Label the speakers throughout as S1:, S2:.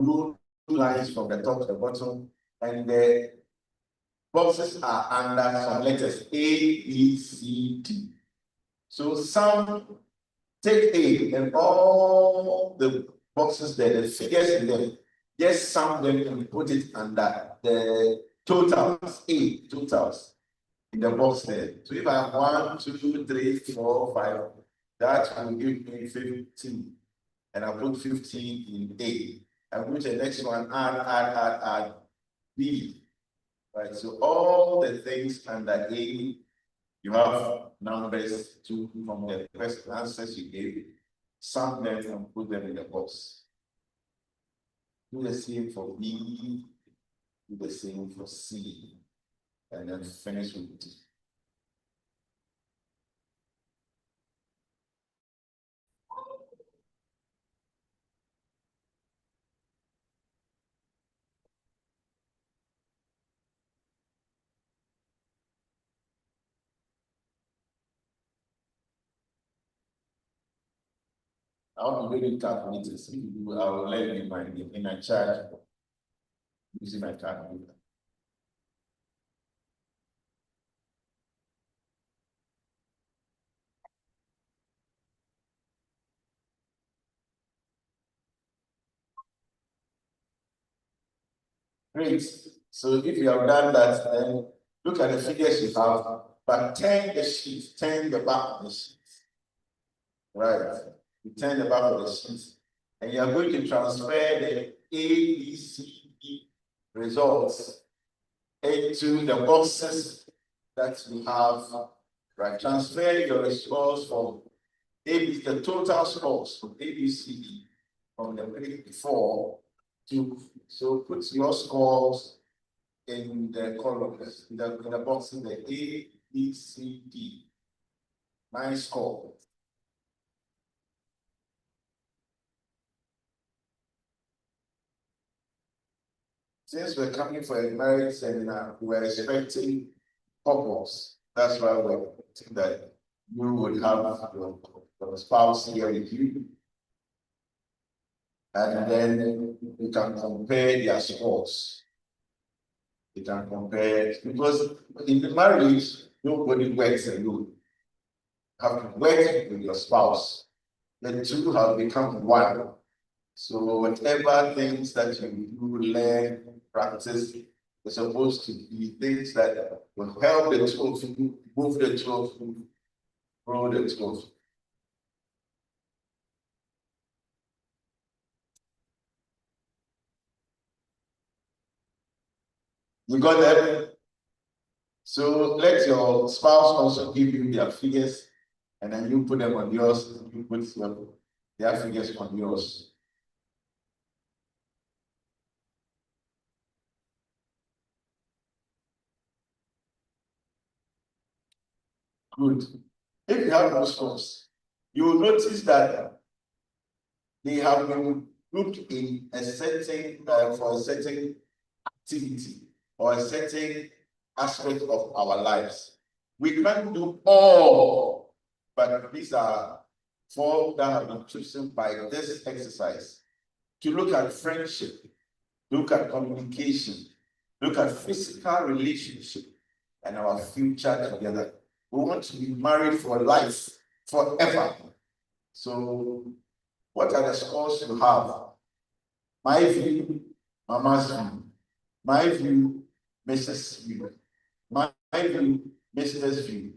S1: blue lines from the top to the bottom, and the boxes are under some letters A, B, C, D. So take A and all the boxes there, the figures in them, just sum them and put it under the totals, A totals in the box there. So if I have 1, 2, 3, 4, 5, that will give me 15. And I put 15 in A. I put the next one, add B. Right. So all the things under A, you have numbers to from the first answers you gave, sum them and put them in the box. Do the same for B, do the same for C, and then finish with D. I'll be ready to calculate this. If you do, I will let you in a charge using my calculator. Great. So if you have done that, then look at the figures you have, but turn the sheet, turn the back of the sheet. Right. You turn the back of the sheet, and you are going to transfer the A, B, C, D results into the boxes that you have. Right. Transfer your results from the total scores from A, B, C, D from the page before to, so put your scores in the columns, in the boxes, the A, B, C, D. My score. Since we're coming for a marriage seminar, we're expecting couples. That's why we're expecting that you would have your spouse here with you. And then you can compare their scores. You can compare, because in the marriage, nobody works alone. You have to work with your spouse. The two have become one. So whatever things that you do, learn, practice, is supposed to be things that will help the two of you, move the two of you, grow the two of you. You got that? So let your spouse also give you their figures, and then you put them on yours, you put their figures on yours. Good. If you have those scores, you will notice that they have been grouped in a certain for a certain activity or a certain aspect of our lives. We can't do all, but these are 4 that have been chosen by this exercise to look at friendship, look at communication, look at physical relationship, and our future together. We want to be married for life, forever. So, what are the scores you have? My view, Mama's view. My view, Mrs. view. My view, Mrs. view.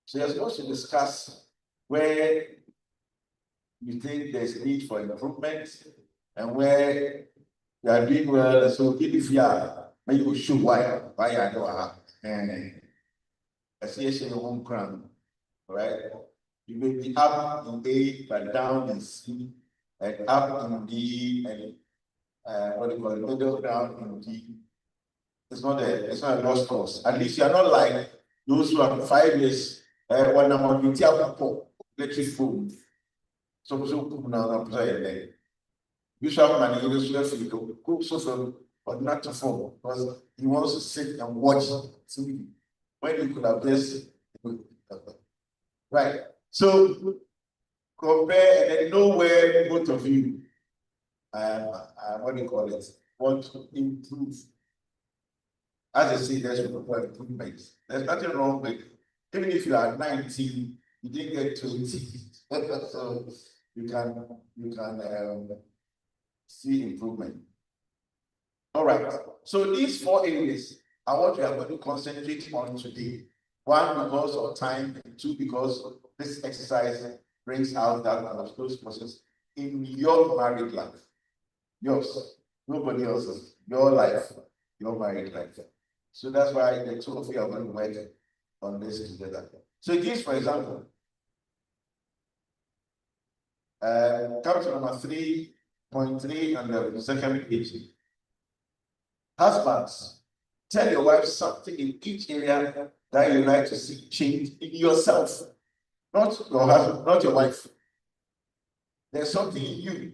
S1: So you're supposed to discuss where you think there's need for improvement and where you are doing well. So if you are, maybe you show why I don't have. And association your home crown, right? You may be up in A, but down in C, and up in D, and what do you call it, middle ground in D. It's not a lost cause. At least you are not like those who have 5 years when I'm on the electric phone. So now you should have money, you should go so but not to phone, because he wants to sit and watch TV when you could have just right. So compare and then know where both of you, what do you call it, want to improve. As I say, there's improvement. There's nothing wrong with, even if you are 19, you didn't get 20, so you can see improvement. All right. So these 4 areas are what we are going to concentrate on today. 1, because of time, and 2, because this exercise brings out that those processes in your married life. Yours, nobody else's, your life, your married life. So that's why the 2 of you are going to work on this together. So it gives, for example, come to number 3.3 on the second page. Husbands, tell your wife something in each area that you like to see change in yourself, not your husband, not your wife. There's something in you.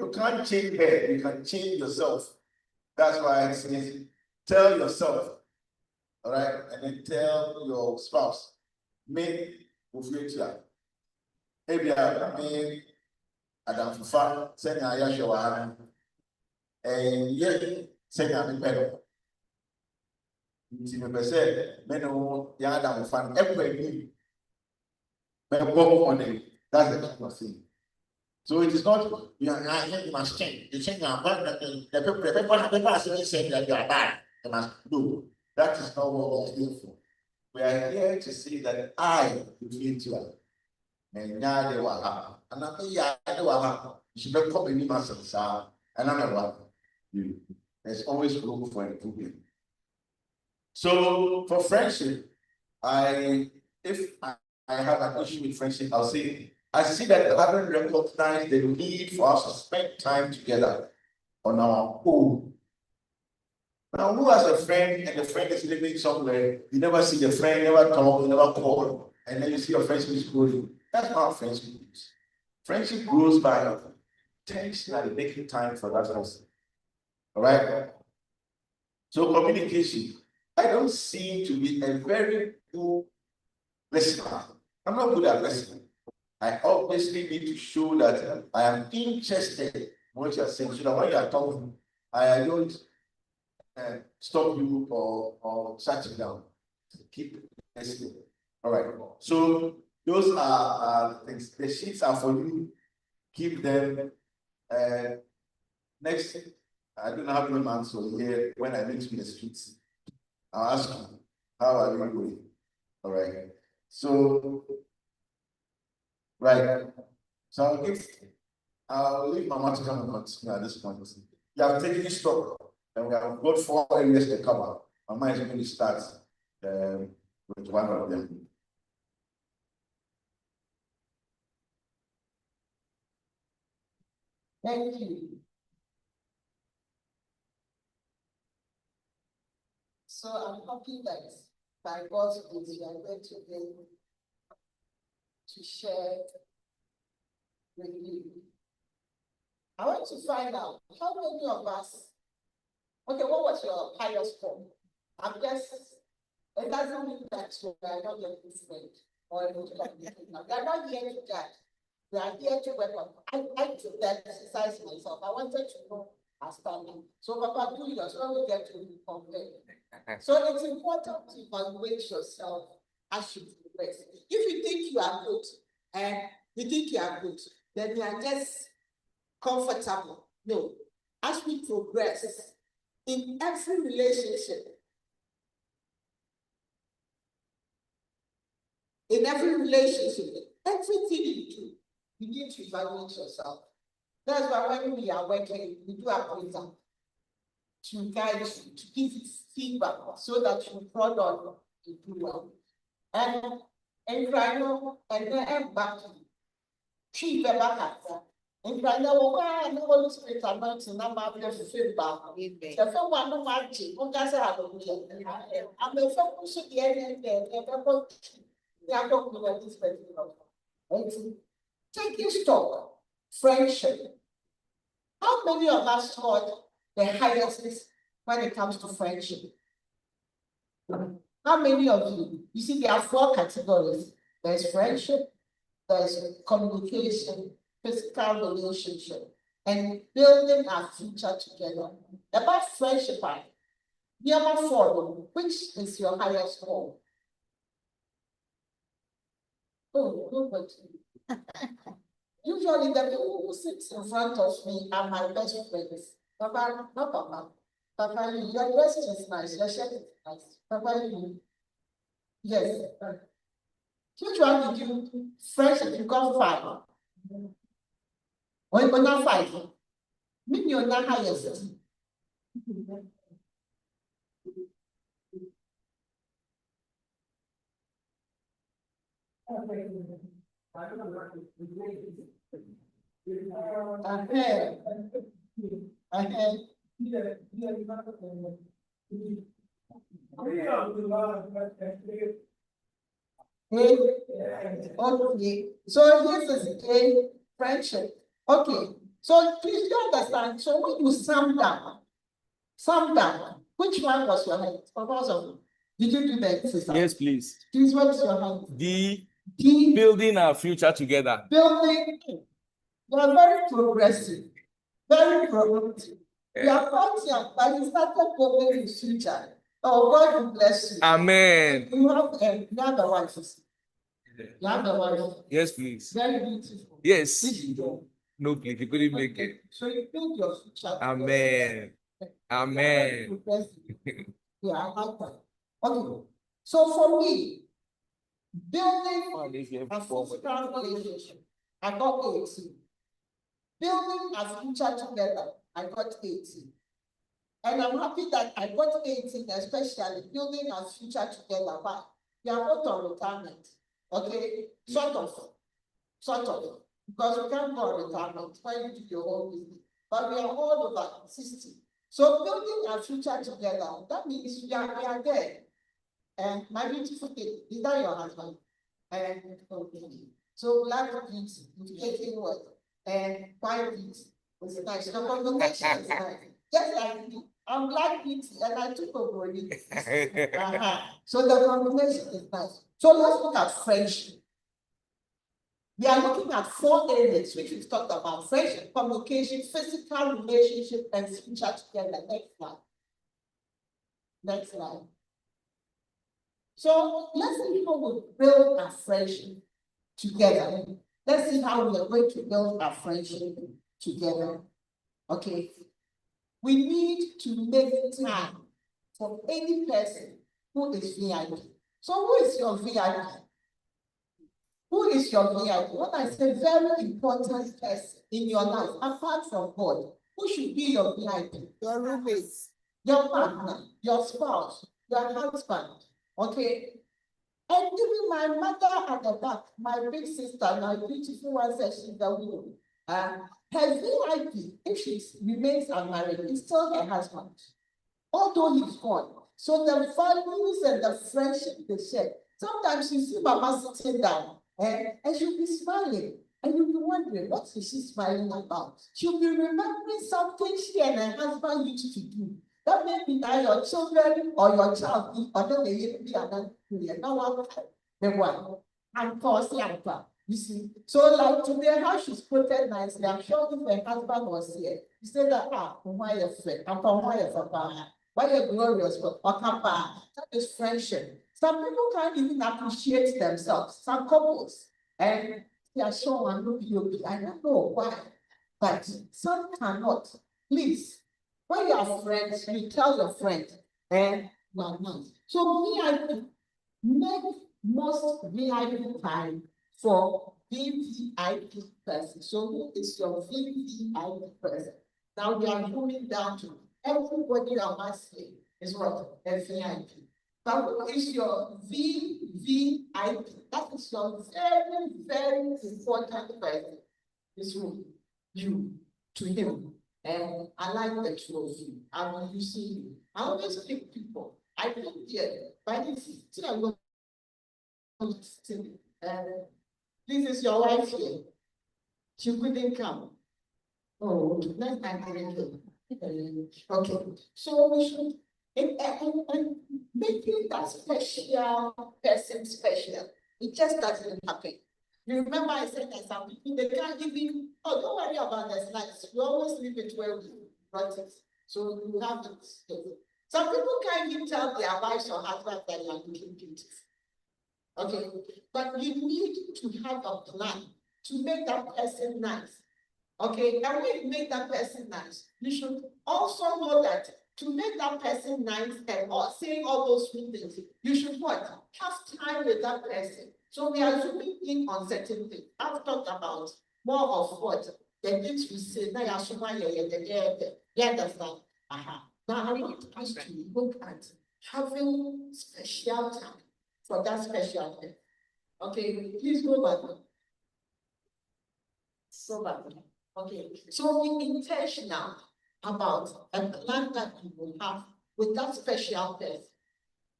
S1: You can't change her, you can change yourself. That's why I say, tell yourself, all right, and then tell your spouse, me, Ufritia. Maybe I Adam Fufa, send Ayashawa, and yet, send a pedal. Nti say, men who Adam Fufa, everywhere, but go on it. That's the kind of thing. So it is not, you must change. You change your bad, the people are saying that you are bad. You must do. That is not what we are here for. We are here to say that I defeat you. And now they were happy. And I think, yeah, they were happy. You should not come in myself, and I'm not you. There's always room for improvement. So for friendship, if I have an issue with friendship, I'll say, I see that I haven't recognized the need for us to spend time together on our own. Now, who has a friend and the friend is living somewhere, you never see the friend, never talk, you never call, and then you see your friendship is growing. That's how friendship grows. Friendship grows by intentionally making time for that person. All right? So communication. I don't seem to be a very good listener. I'm not good at listening. I obviously need to show that I am interested in what you're saying, so that when you are talking, I don't stop you or shut you down. Keep listening. All right. So those are things. The sheets are for you. Keep them. Next, I don't have any man so here when I meet you in the streets. I'll ask you, how are you doing? All right. So, right. So I'll leave Mama to come and continue at this point. You have taken stock, and we have got 4 areas to cover. Mama is going to start with one of them.
S2: Thank you. So I'm hoping that by God's grace, we are going to be able to share with you. I want to find out how many of us, okay, what was your highest form? I'm just, it doesn't mean that you are not a good friend or we are not here to judge. We are here to work on. I took that exercise myself. I wanted to know our standing. So Papa, do yours when we get to compare. So it's important to evaluate yourself as you progress. If you think you are good and you think you are good, then you are just comfortable. No. As we progress in every relationship, everything you do, you need to evaluate yourself. That's why when we are working, we do appraisal to guide you, to give you feedback so that you prod on to do well. And I know, and then back to keep the back at that. And I know why I know what to speak about to number of feedback. The first one, no matter what does I have to do. I'm the focus of the end there, they are talking about this particular. Taking stock, friendship. How many of us taught the highest when it comes to friendship? How many of you? You see, there are 4 categories. There's friendship, there's communication, physical relationship, and building our future together. About friendship, number 4, which is your highest goal? Oh, nobody. Usually the people who sit in front of me are my best friends. Papa, no Papa. Papa, your dress is nice, your shirt is nice. Papa, yes. Which one did you friendship you got 5? When not 5? Maybe you're not highest. Okay, so this is a friendship. Okay, so please do understand. So when you sum down, which one was your hand? Proposal. Did you do the exercise?
S3: Yes, please.
S2: Please, what's your hand?
S3: The
S2: D.
S3: building our future together.
S2: Building. You are very progressive, very progressive. You are quite young, but you started building in future. Oh, God will bless you.
S3: Amen.
S2: You have the wife. You have the wife.
S3: Yes, please.
S2: Very beautiful.
S3: Yes.
S2: This is your-
S3: No, please. You couldn't make it.
S2: So you build your future.
S3: Amen. Amen.
S2: Yeah, I like that. Okay. So for me, building
S3: Oh, if you have
S2: a
S3: four.
S2: physical relationship, I got 18. Building a future together, I got 18. And I'm happy that I got 18, especially building a future together. But we are not on retirement. Okay? Sort of. Because we can't go on retirement when you do your own business. But we are all over 60. So building a future together, that means we are there. And my beautiful thing, is that your husband? And okay. So black beauty, taking what? And white beauty was nice. The combination is nice. Just like me, I'm black beauty and I took over it. So the combination is nice. So let's look at friendship. We are looking at 4 areas which we've talked about: friendship, communication, physical relationship, and future together. Next slide. Next slide. So let's see how we build a friendship together. Let's see how we are going to build a friendship together. Okay. We need to make time for any person who is VIP. So who is your VIP? Who is your VIP? When I say very important person in your life, apart from God, who should be your VIP? Your roommates, your partner, your spouse, your husband. Okay. And even my mother at the back, my big sister, my beautiful one, says she's the woman. Her VIP, if she remains unmarried, is still her husband, although he's gone. So the values and the friendship they share. Sometimes you see Mama sitting down and she'll be smiling, and you'll be wondering, what is she smiling about? She'll be remembering something she and her husband used to do. That may be that your children or your child, or don't they be another the one. And cause you see. So like today, how she's quoted nicely, I'm sure if her husband was here, he said that why your friend, why you're glorious, but that is friendship. Some people can't even appreciate themselves. Some couples, and they are sure and look you. I don't know why, but some cannot. Please, when you are friends, you tell your friend, and so VIP, make most VIP time for VVIP person. So who is your VVIP person? Now we are moving down to everybody on my scale is what? A VIP. But who is your VVIP? That is your very, very important person. This room, you, to him. And I like the two of you. I want to see you. I always pick people. I pick here, but this is your wife here. She couldn't come. Oh, next time I will. Okay, so we should and making that special person special. It just doesn't happen. You remember I said that some people, they can't even, oh, don't worry about the slides. You always leave it where we brought it. So you have to. Some people can't even tell their wives or husbands that they are looking beautiful. Okay, but you need to have a plan to make that person nice. Okay, and when you make that person nice, you should also know that to make that person nice and saying all those sweet things, you should what? Have time with that person. So we are zooming in on certain things. I've talked about more of what the things we say. Now you understand? Now I want us to look at having special time for that special thing. Okay, please go back. Go back. Okay, so be intentional about a plan that you will have with that special person.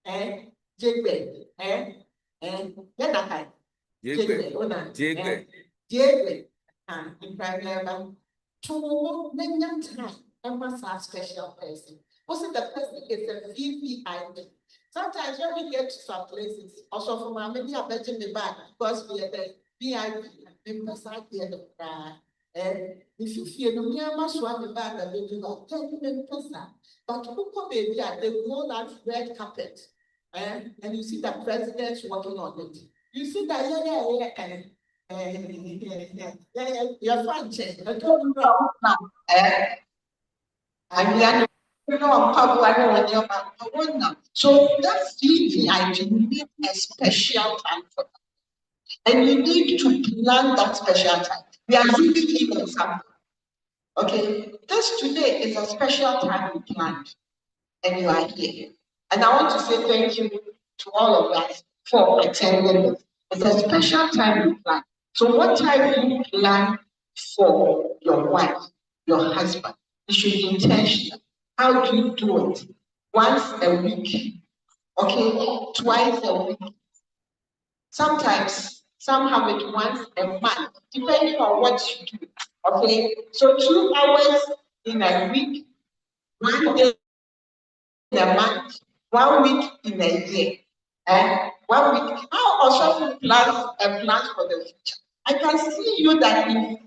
S2: And Jigbe, and Yanakai. Jigbe, and in private, to make them time and must have special person. Also, the person is a VVIP. Sometimes when we get to some places, also for my maybe I bet me back because we are the VIP, the person here the cry. And if you feel no near much one the bag that they do not tell you the person, but who come baby at the whole that red carpet, and you see the president working on it. You see that you're fine, I told you now. And we are so that's VVIP, you need a special time for that. And you need to plan that special time. We are zooming in on something. Okay, this today is a special time we planned, and you are here. And I want to say thank you to all of us for attending it. It's a special time we plan. So what time do you plan for your wife, your husband? You should be intentional. How do you do it? Once a week, okay, twice a week. Sometimes some have it once a month, depending on what you do. Okay, so 2 hours in a week, 1 day in a month, 1 week in a year. 1 week. How also plans and plans for the future. I can see you that in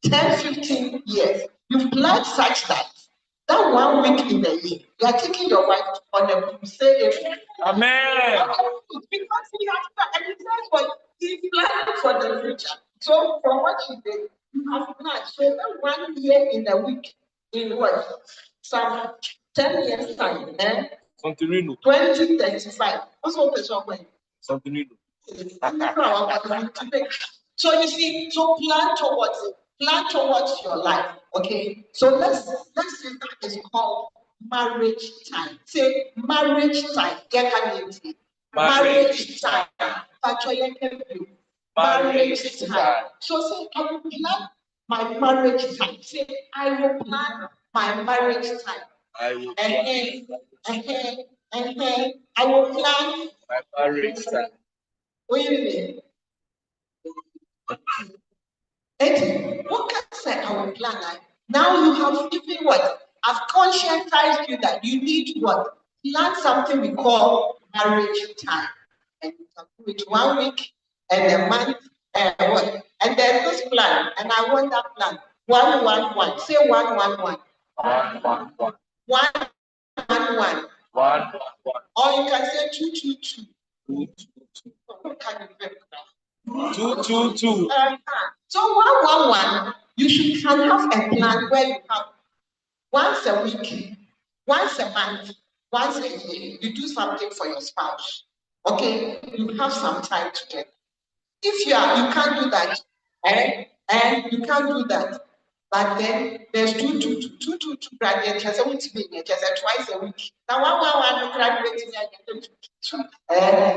S2: 10, 15 years, you plan such that 1 week in a year, you are taking your wife on a crusade. Amen. Because he has planned, and he says what he planned for the future. So from what he did, you have planned. So that 1 year in a week, in what? Some 10 years time, 2035. What's what the song when? Something new. So you see, so plan towards it. Plan towards your life. Okay. So let's say that is called marriage time. Say marriage time. Get that marriage time. Marriage time. So say I will plan my marriage time. Say I will plan my marriage time. I will I will plan my marriage time. Wait a minute. What can I say? I will plan. Now you have given what? I've conscientized you that you need what? Plan something we call marriage time. And you can do it 1 week and a month and what? And there's this plan, and I want that plan. 1, 1, 1. Say 1, 1, 1. 1, 1, 1. 1, 1, 1. 1, 1, 1. Or you can say 2, 2, 2. 2, 2, 2. 2, 2, 2. So 1, 1, 1. You should have a plan where you have once a week, once a month, once a year, you do something for your spouse. Okay, you have some time together. If you can't do that, and you can't do that, but then there's 2, 2, 2, 2, 2 graduate. Just twice a week. Now 1, 1, 1 graduating again.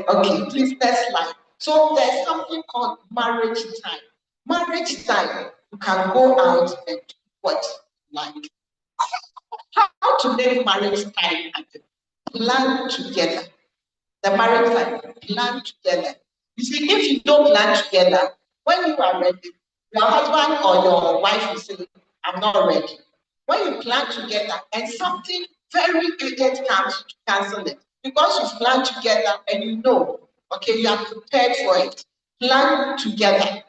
S2: Okay, please next slide. So there's something called marriage time. Marriage time, you can go out and do what like. How to make marriage time happen? Plan together. The marriage time, plan together. You see, if you don't plan together, when you are ready, your husband or your wife will say, I'm not ready. When you plan together and something very urgent comes to cancel it, because you plan together and you know, okay, you are prepared for it. Plan together.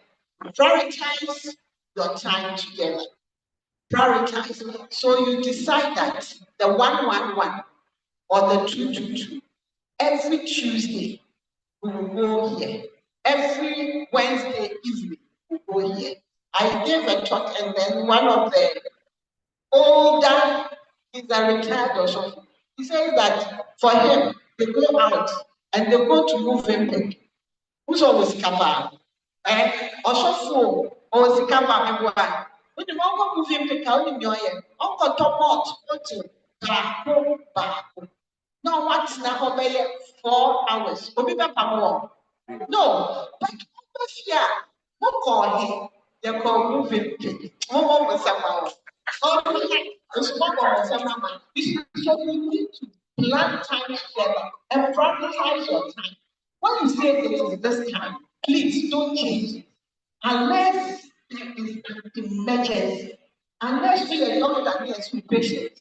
S2: Prioritize your time together. Prioritize. So you decide that the 111 or the 222 every Tuesday we will go here. Every Wednesday evening we will go here. I gave a talk, and then one of the older, he's a retired or something. He says that for him, they go out and they go to move him. Who's always capable? Also, always capable. When you want to move him, pick out in your ear. Uncle Tomot, back. Now, what's now 4 hours? No, but here, what call him? They call moving. What was about? So you need to plan time together and prioritize your time. When you say it is this time, please don't change it. Unless there is an emergency, unless you are doctor needs to patient.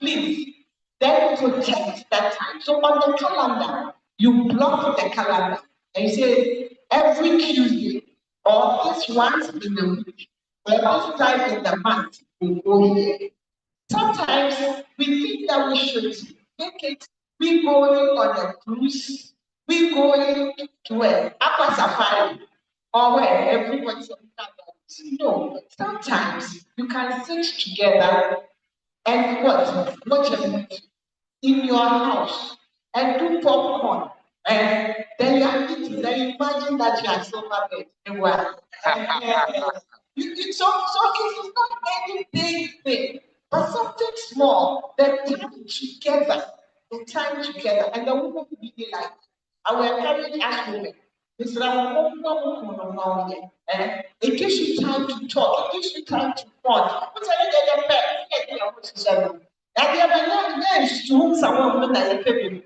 S2: Please, then protect that time. So on the calendar, you block the calendar and you say every Tuesday or this once in the week or this time in the month we go here. Sometimes we think that we should make it, we going on a cruise, we going to an aqua safari or where everybody's on the No, sometimes you can sit together and watch a movie in your house and do popcorn. And then you are eating, then you imagine that you are so happy. So it is not any big thing, but something small, the time together, and the woman will be like, I will encourage us women. It gives you time to talk, it gives you time to bond. Yes, to whom someone would like to pay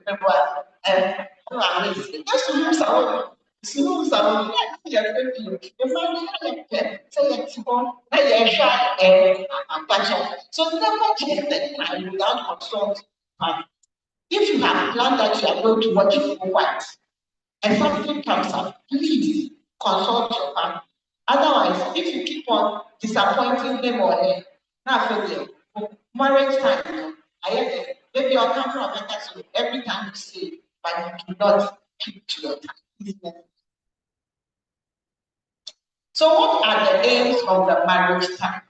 S2: just to whom someone. Sinu someone, so never change the time without consulting. If you have planned that you are going to watch it for what, and something comes up, please consult your partner. Otherwise, if you keep on disappointing them or her, now marriage time, maybe your camera better every time you say, but you do not keep to your time. So, what are the aims of the marriage time?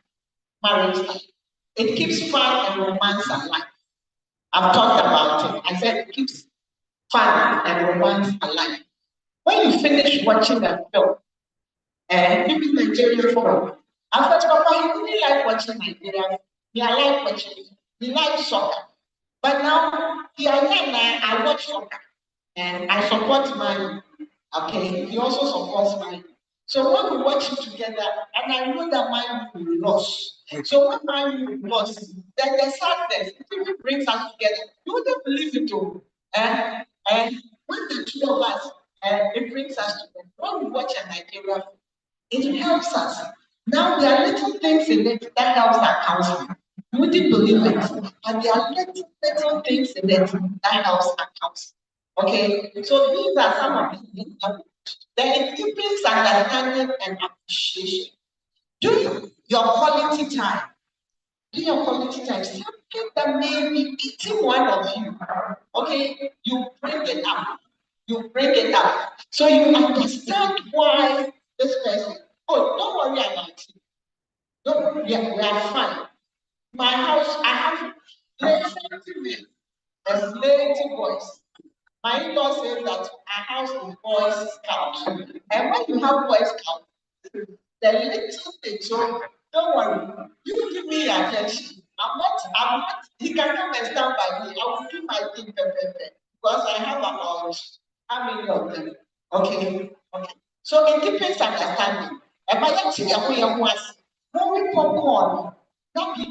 S2: It keeps fun and romance alive. I've talked about it. I said it keeps fun and romance alive. When you finish watching the film, and maybe Nigerian film, after Papa, you really like watching Nigerian. Yeah, I like watching it. You like soccer. But now, here I watch soccer. And I support mine. Okay, he also supports mine. So when we watch it together, and I know that mine will lost. So when mine will lost, then the sadness, it even brings us together. You wouldn't believe it all. And when the two of us, it brings us together. When we watch a Nigerian, it helps us. Now there are little things in it that helps our counseling. You wouldn't believe it, but there are little things in it that helps our counseling. Okay, so these are some of the things. Then it deepens understanding and appreciation. During your quality time, something that may be eating one of you, okay, you bring it up. So you understand why this person, oh, don't worry about it. No, we are fine. My house, I have plenty men, there's plenty boys. My in-law says that our house is Boy Scout. And when you have Boy Scout, the little thing, so don't worry, you give me your attention. I'm not, he can come and stand by me. I will do my thing because I have about how many of them? Okay. So it depends on understanding. And by that thing, we was when we popcorn, not be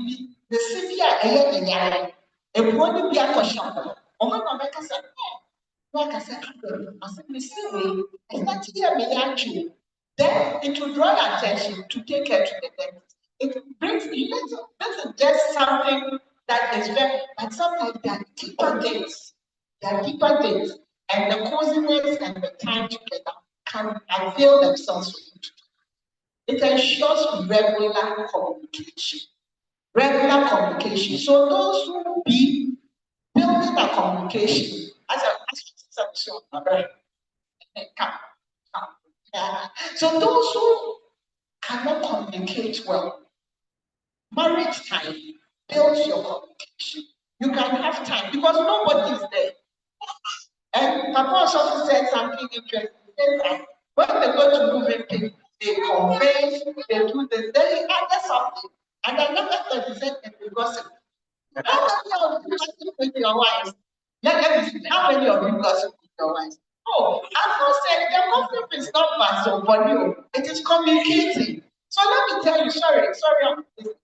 S2: the city air in yard. A body be a question. Oh, my make us like I said, it's not here me actually. Then it will draw your attention to take care to the dentist. It brings this is just something that is very, but sometimes there are deeper things. And the coziness and the time together can avail themselves from it. It ensures regular communication. Regular communication. So those who will be building a communication, so those who cannot communicate well, marriage time builds your communication. You can have time because nobody is there. And Papa also said something interesting. He said that when they go to moving people, they convey, they do this, then he added something. And another thing he said is the gossip. How many of you gossip with your wives? Let me see, how many of you gossip with your wives? Oh, I've not said the gossip is not bad for you. It is communicating. So let me tell you, sorry,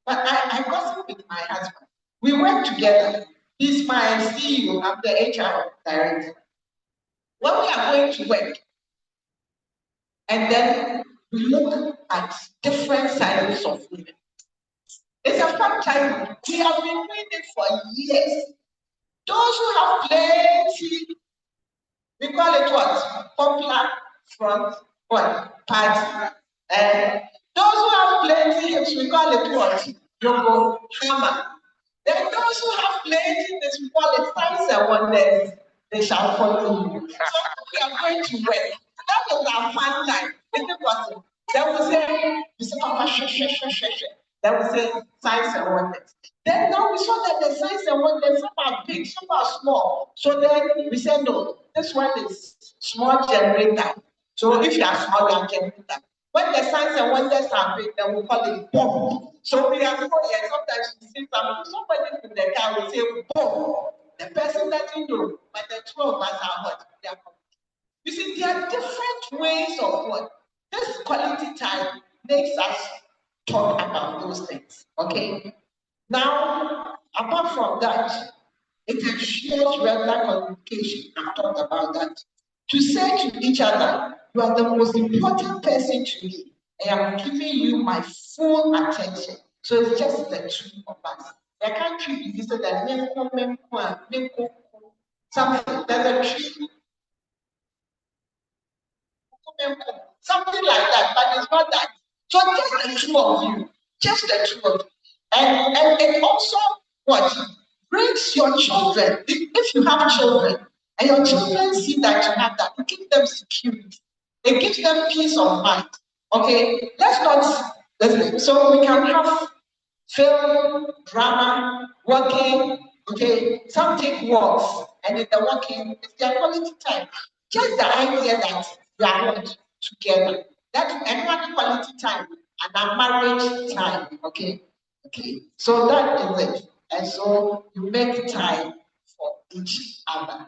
S2: but I gossip with my husband. We work together. He's my CEO, I'm the HR director. When we are going to work, and then we look at different sides of women. It's a fact time. We have been doing it for years. Those who have plenty, we call it what? Popular front, what? Party. And those who have plenty hips, we call it what? Yogo, hammer. Then those who have plenty this, we call it signs and wonders. They shall follow you. So we are going to work. That is our fun time. Isn't it possible? Then we say, Papa, Then we say signs and wonders. Then now we saw that the signs and wonders, some are big, some are small. So then we said, no, this one is small generator. So if you are small, you are generator. When the signs and wonders are big, then we call it bomb. So we are here. Sometimes we see somebody in the car will say bomb. The person doesn't know, but the two of us are what? You see, there are different ways of what? This quality time makes us talk about those things. Okay. Now, apart from that, it ensures regular communication. I've talked about that. To say to each other, you are the most important person to me. I am giving you my full attention. So it's just the two of us. I can't treat you so that something there's a tree, something like that, but it's not that. So just the two of you, just the two of you. And it also what brings your children, if you have children, and your children see that you have that, it gives them security. It gives them peace of mind. Okay, let's not, so we can have film, drama, working, okay, some take walks, and in the working, it's their quality time. Just the idea that we are not together. That's another quality time and a marriage time, okay? Okay, so that is it. And so you make time for each other.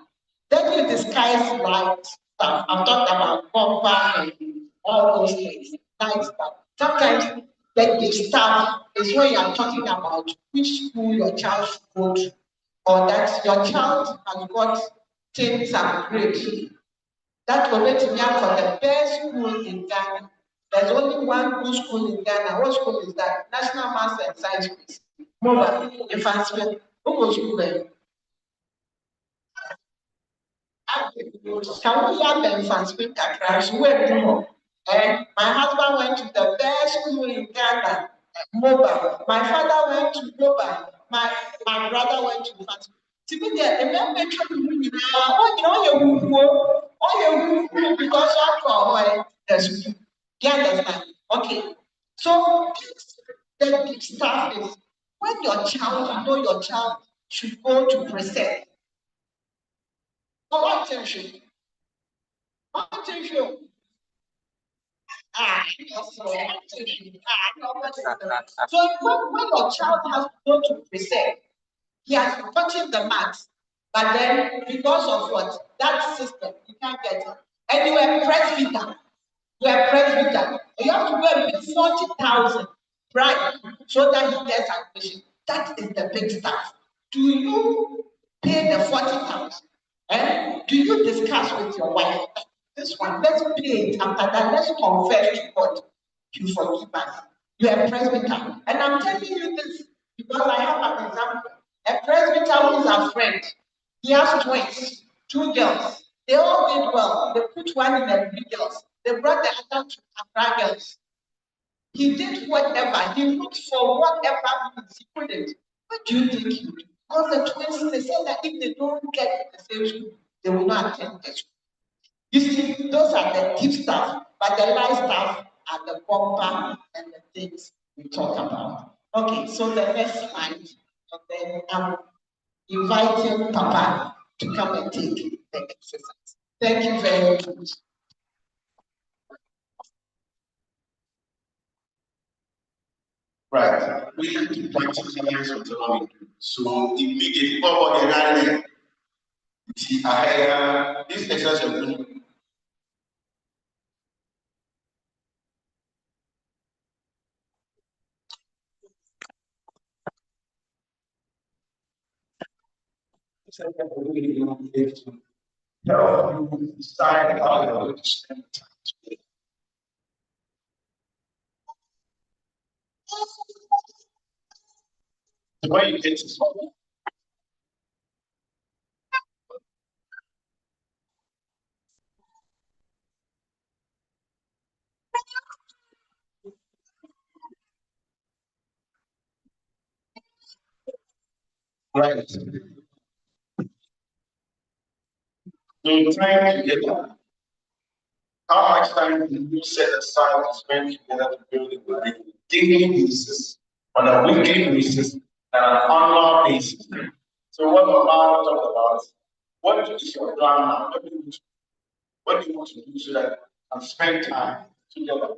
S2: Then you disguise light stuff. I've talked about bumper and all those things, night stuff. Sometimes the big stuff is when you are talking about which school your child should go to, or that your child has got things upgrade. That will make me out for the best school in Ghana. There's only one good school in Ghana. What school is that? National Maths and Science School. Mobile, advancement. Who was school there? Can we have the advancement crash? And my husband went to the best school in Ghana, mobile. My father went to mobile. My brother went to advancement. To me, the because I'm the school. You understand? Okay. So the big stuff is when your child, you know your child should go to present. So attention. Attention. So when your child has to go to present, he has gotten the marks, but then because of what? That system, you can't get it. And you were presbyter. You are presbyter. You have to go and pay 40,000, right? So that he gets admission. That is the big stuff. Do you pay the 40,000? And do you discuss with your wife? This one, let's pay it. After that, let's confess to God. You forgive us. You are a presbyter. And I'm telling you this because I have an example. A presbyter who is a friend. He has twins, two girls. They all did well. They put one in every girls. they brought the other two Accra girls. He did whatever, he looked for whatever means he couldn't. What do you think he would do? Because the twins, they said that if they don't get the same school, they will not attend the school. You see, those are the deep stuff, but the light stuff are the bumper and the things we talk about. Okay, so the next slide, and then I'm inviting Papa to come and take the exercise. Thank you very much.
S1: Right. We have to practice whatever we do. So immediately, what about the see, this exercise. Help you decide how you're going to spend time together. The way you get to solve it. Right. So time together. How much time do you set aside to spend together to build a life on a daily basis, on a weekly basis, and an annual basis? So what Mama talked about, what is your plan now? What do you want to do so that you spend time together?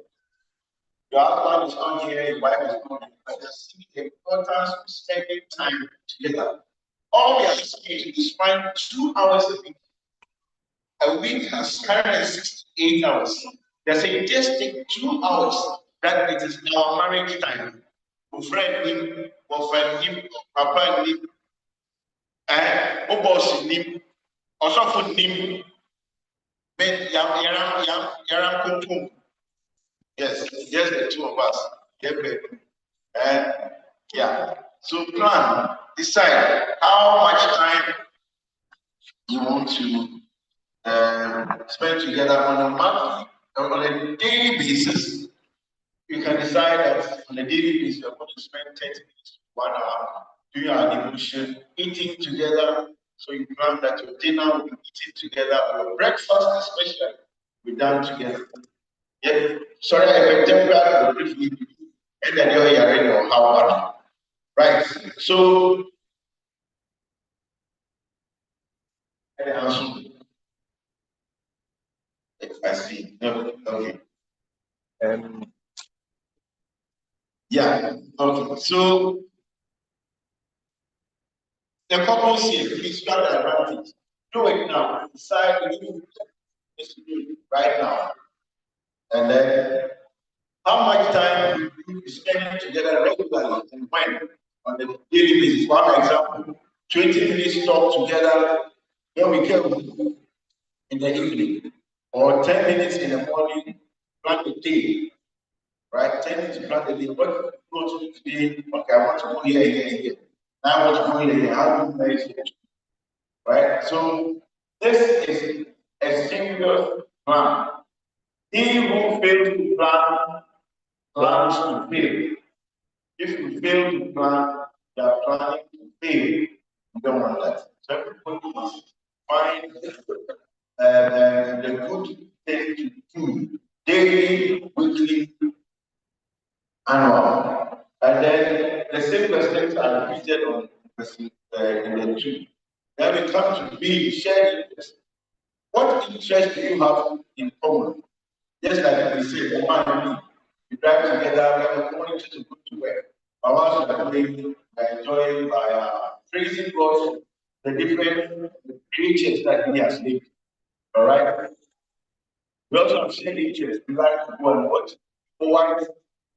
S1: Your husband is not here, your wife is not here, but just see the importance of spending time together. All we are saying is find 2 hours a week. A week has 168 hours. They say just take 2 hours. That it is our marriage time. Friend him, papa him, boss him, also for him. Yes, just the two of us. And yeah. So plan, decide how much time you want to spend together on a monthly or on a daily basis. You can decide that on a daily basis you're going to spend 30 minutes, 1 hour doing our devotion, eating together. So you plan that your dinner will be eating together, or your breakfast especially be done together. Yeah. Sorry, I can briefly, and then you're ready or how. Right. So I see. Okay. Yeah. Okay. So the couples here, please grab the advantage. Do it now. Decide to do it right now. And then how much time you spend together regularly and when on the daily basis? For example, 20 minutes talk together when we come in the evening, or 10 minutes in the morning, plan the day, right? 10 minutes plan the day. What go to today? Okay, I want to go here. Now I want to go here. How do you manage it? Right? So this is a single plan. He who fails to plan plans to fail. If you fail to plan, you are planning to fail. You don't want that. So everybody must find the good thing to do daily, weekly, annual. And then the same questions are repeated on in the two. Then we come to B, shared interest. What interest do you have in common? Just like we say, we drive together, we have a common interest to go to work. Our house are doing, enjoying by praising God, the different creatures that He has made. All right. We also have shared interest. We like to go and watch movies.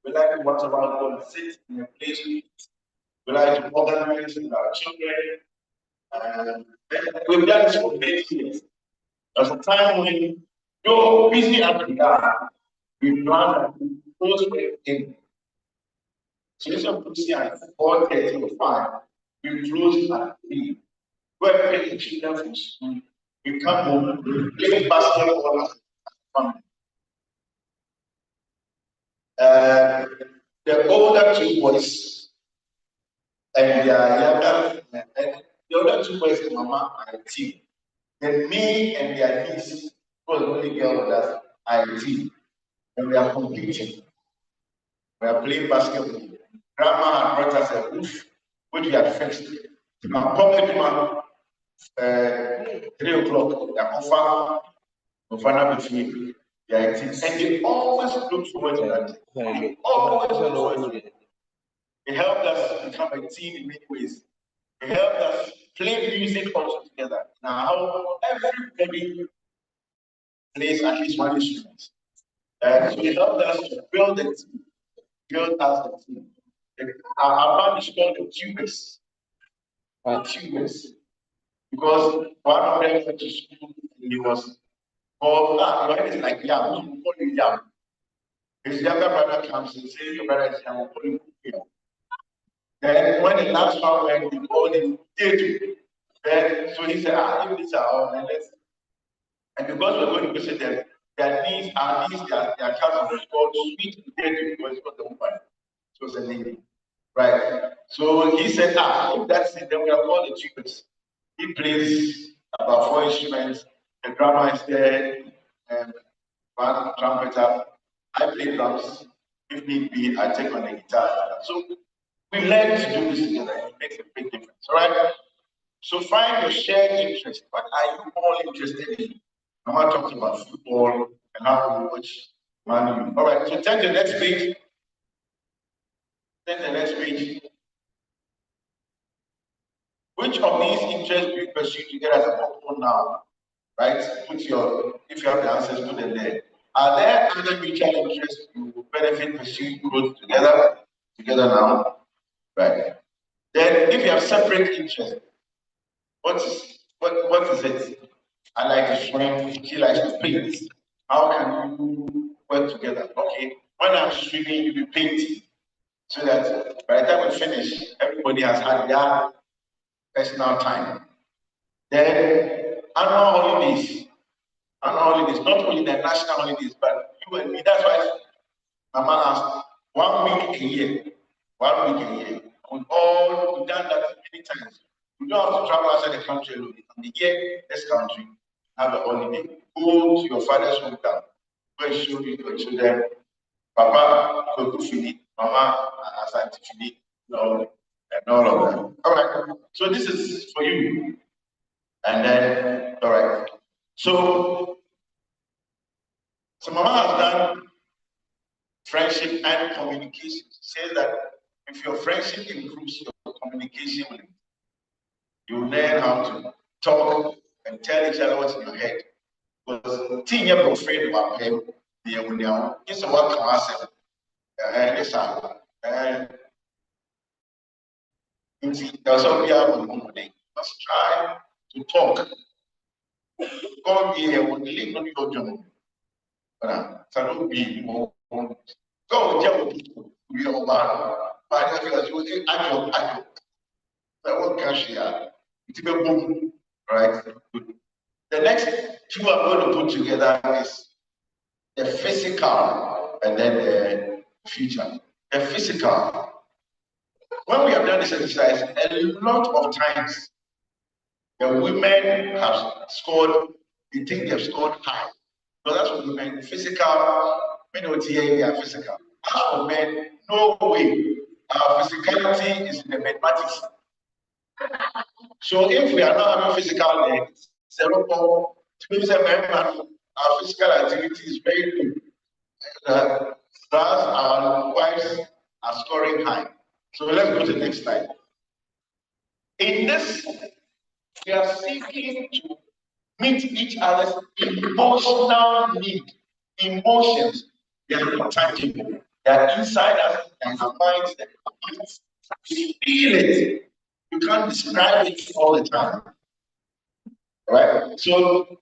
S1: We like to watch about go and sit in a place. We like to organize with our children. And we've done this for many years. There's a time when you're busy at the yard, we plan that we close with him. So instead of closing at 4:30 or 5, we close at 3. We're picking children from school. We come home, we play basketball as a family. The older two boys and their younger, and the other two boys, Mama, are a team. Then me and their niece, who was the only girl with us, are a team. And we are competing. We are playing basketball. Grandma had brought us a roof, which we had fixed. My pocket man, 3 o'clock, they are on between their teams. And they always look forward to that. They always look forward to it. It helped us become a team in many ways. It helped us play music also together. Now, everybody plays at least one instrument. So it helped us to build a team, build us a team. Our band is called the Tubers. Tubers. Because one of them went to school and he was called, it's like Yam, we call him Yam. His younger brother comes and says, your brother is Yam, we'll call him Yam. Then when the last one went, we called him Tetu. Then so he said, if these are all, then let's. And because we're going to visit them, their niece, their cousin was called Sweet Tetu because it was the woman. So it's a lady. Right. So he said, if that's it, then we are called the Tubers. He plays about 4 instruments. The drummer is there, and one trumpeter. I play drums. If need be, I take on the guitar. So we learn to do this together. It makes a big difference. All right. So find your shared interest. What are you all interested in? I'm not talking about football and how we watch Man U. All right. So turn to the next page. Turn to the next page. Which of these interests do you pursue together as a couple now? Right? If you have the answers, put them there. Are there other mutual interests you will benefit pursuing growth together now? Right. Then if you have separate interests, what is it? I like to swim, she likes to paint. How can you work together? Okay, when I'm swimming, you'll be painting. So that by the time we finish, everybody has had their personal time. Then annual holidays, not only the national holidays, but you and me. That's why Mama asked 1 week a year. 1 week a year. We've done that many times. You don't have to travel outside the country alone. In the year, this country, have a holiday. Go to your father's hometown. Go and show your children. Papa, go to Philly. Mama, Asante Philly. And all of that. All right. So this is for you. And then, all right. So Mama has done friendship and communication. Says that if your friendship improves, your communication will improve. You learn how to talk and tell each other what's in your head. Because team you're afraid about him, it's a work concept. Let's try to talk. God be here when the link on your journal. So be more. Go tell people we are bad. But you will say, I won't cash here. It's a boom. Right? The next two I'm going to put together is the physical and then the future. The physical. When we have done this exercise, a lot of times the women have scored, they think they've scored high. So that's what women physical, men would hear they are physical. As for men, no way. Our physicality is in the mathematics. So if we are not having physical legs, our physical activity is very good. Thus, our wives are scoring high. So let's go to the next slide. In this, we are seeking to meet each other's emotional need. Emotions, they are not tangible. They are inside us and our minds. We feel it. You can't describe it all the time. Right? So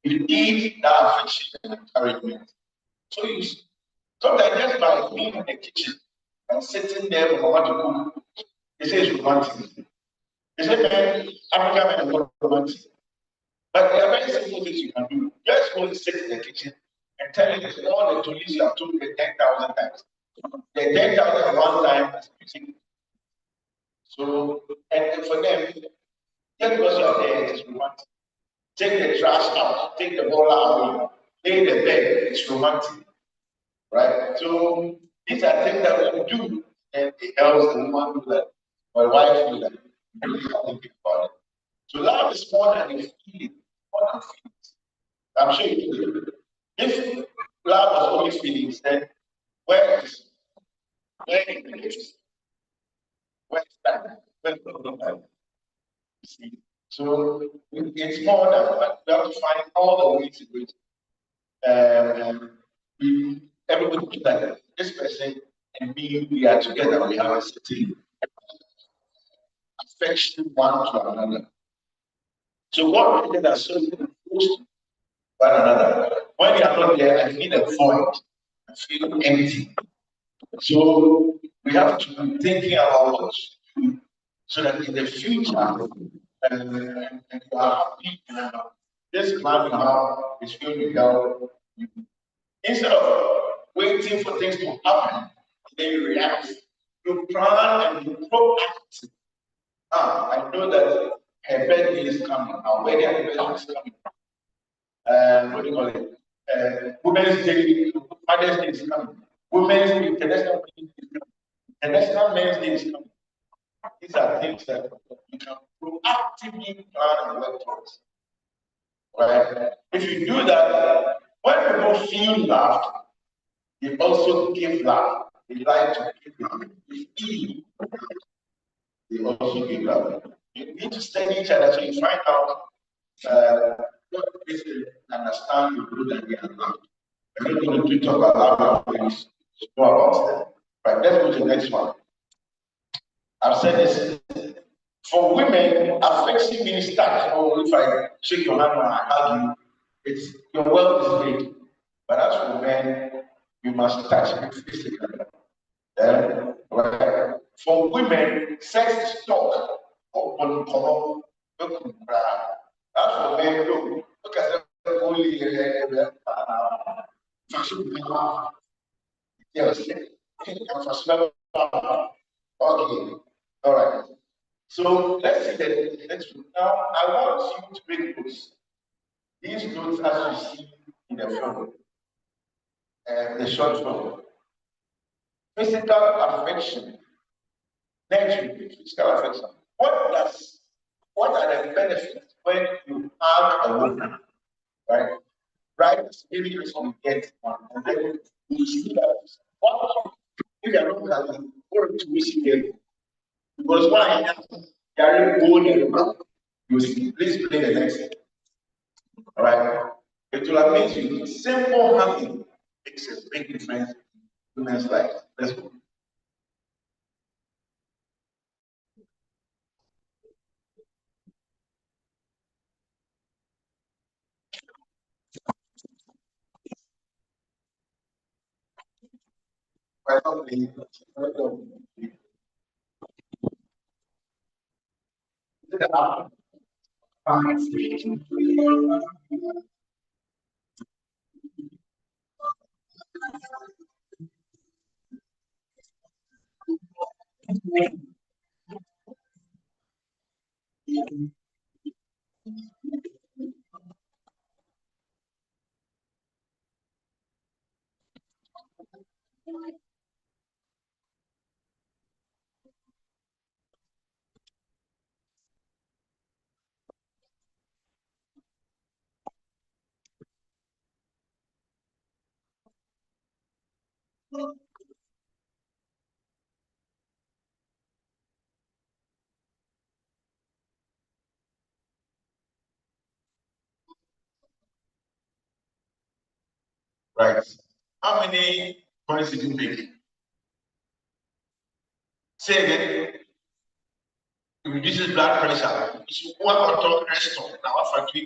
S1: you need that affection and encouragement. So you sometimes just by being in the kitchen and sitting there for mama to cook, they say it's romantic. They say, man, African men are not romantic. But there are very simple things you can do. Just go and sit in the kitchen and tell it all the police you have told me 10,000 times. The 10,000 one time is missing. So, and for them, just because you are there, it is romantic. Take the trash out, take the ball away, lay the bed, it's romantic. Right? So these are things that we do, and it helps the woman do that, my wife do that. Really thinking about it. So love is more than a feeling, more than feelings. I'm sure you do. If love was only feelings, then where is where is the gift? Where is that? Where is the love? You see? So it's more than that. We have to find all the ways in which we everybody looks like this person and me, we are together, we have a certain affection one to another. So what we did are so close to one another. When you are not there, I feel a void, I feel empty. So we have to be thinking about what to do so that in the future, you are happy. This plan you have is going to help you. Instead of waiting for things to happen, then you react. You plan and you proact. I know that her birthday is coming. Our wedding anniversary is coming. What do you call it? Women's Day, Mother's Day is coming. Women's Day, International Men's Day is coming. International Men's Day is coming. These are things that you can proactively plan and work towards. Right? If you do that, when people feel loved, they also give love. They like to give love. They also give love. You need to study each other so you find out what is to understand the good and the unloved. I'm not going to talk about love things, more about them. Right, let's go to the next one. I've said this. For women, affection means touch. Or if I shake your hand or I hug you, it's your world is made. But as for men, you must touch me physically. Right? For women, sex is talk. Open common. As for men, look at them only fashion. Yes. Okay. All right. So let's see the next one. Now I want you to make notes. These notes as you see in the film, the short film. Physical affection. Next week, physical affection. What are the benefits when you hug a woman? Right? Right? Maybe you get one. And then you see that what if you are not hugging, or to miss it. Because why? Carry gold in the you see, please play the next. All right. It will amaze you. Simple hugging makes a big difference in women's life. Let's go. Right. How many points did you make? Say again. It reduces blood pressure. It's one auto restore. Now, after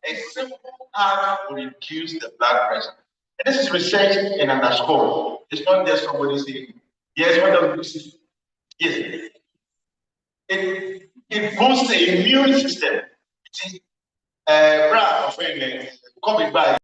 S1: a simple act will reduce the blood pressure. And this is research and underscore. It's not just somebody saying, yes, what does this? Yes. It boosts the immune system. It is, Brad, of COVID by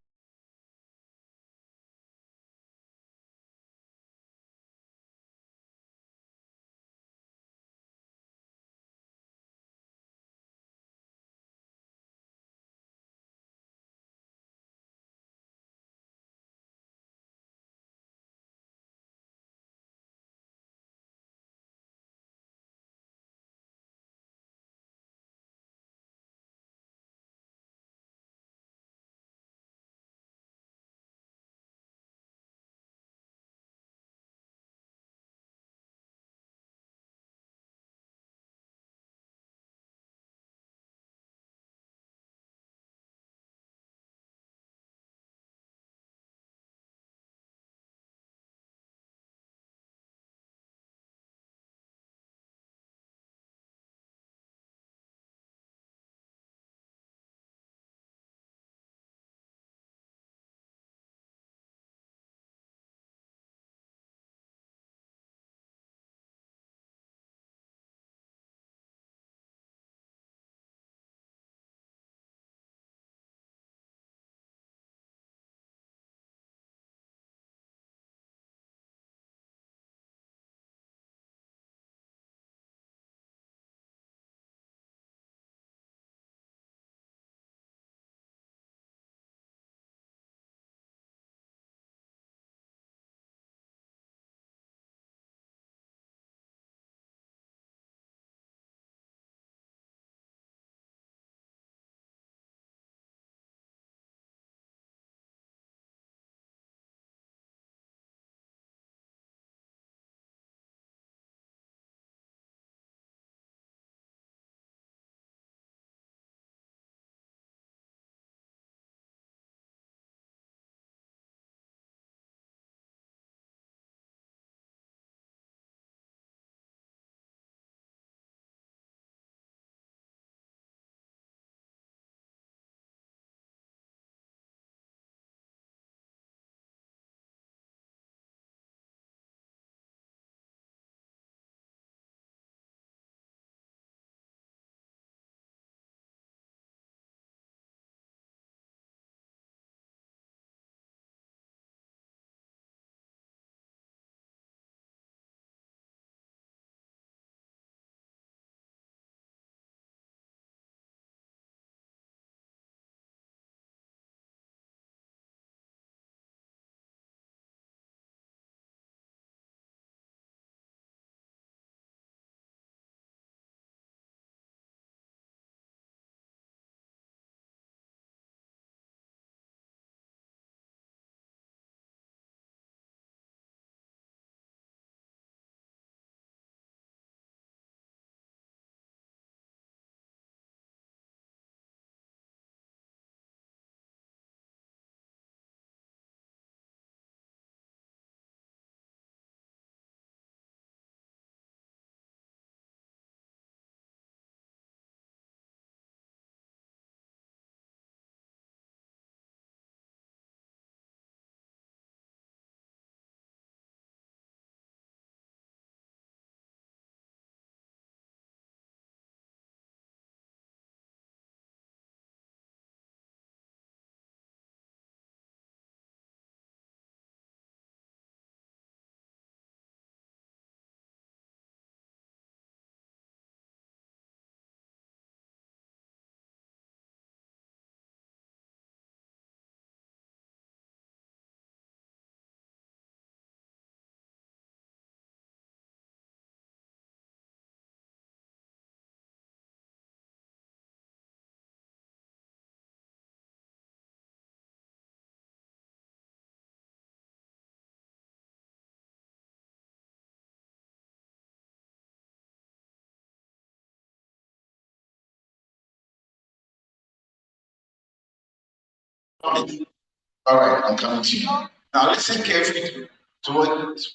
S1: All right, I'm coming to you. Now listen carefully to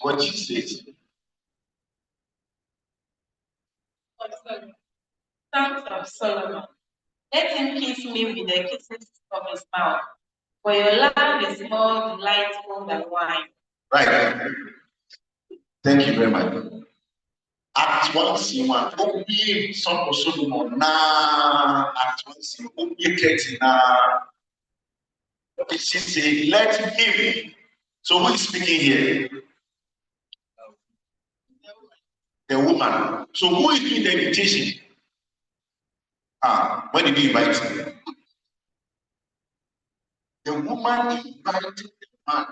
S1: what she says.
S4: Sons of Solomon, let him kiss me with the kisses of his mouth, for your love is more delightful than wine.
S1: Right. Thank you very much. Act 1:1. Obi Son of Solomon. Nah. Act 1:1. Obi Keti. Nah. She said, let him. So who is speaking here? The woman. So who is doing the invitation? When did you invite him? The woman invited the man.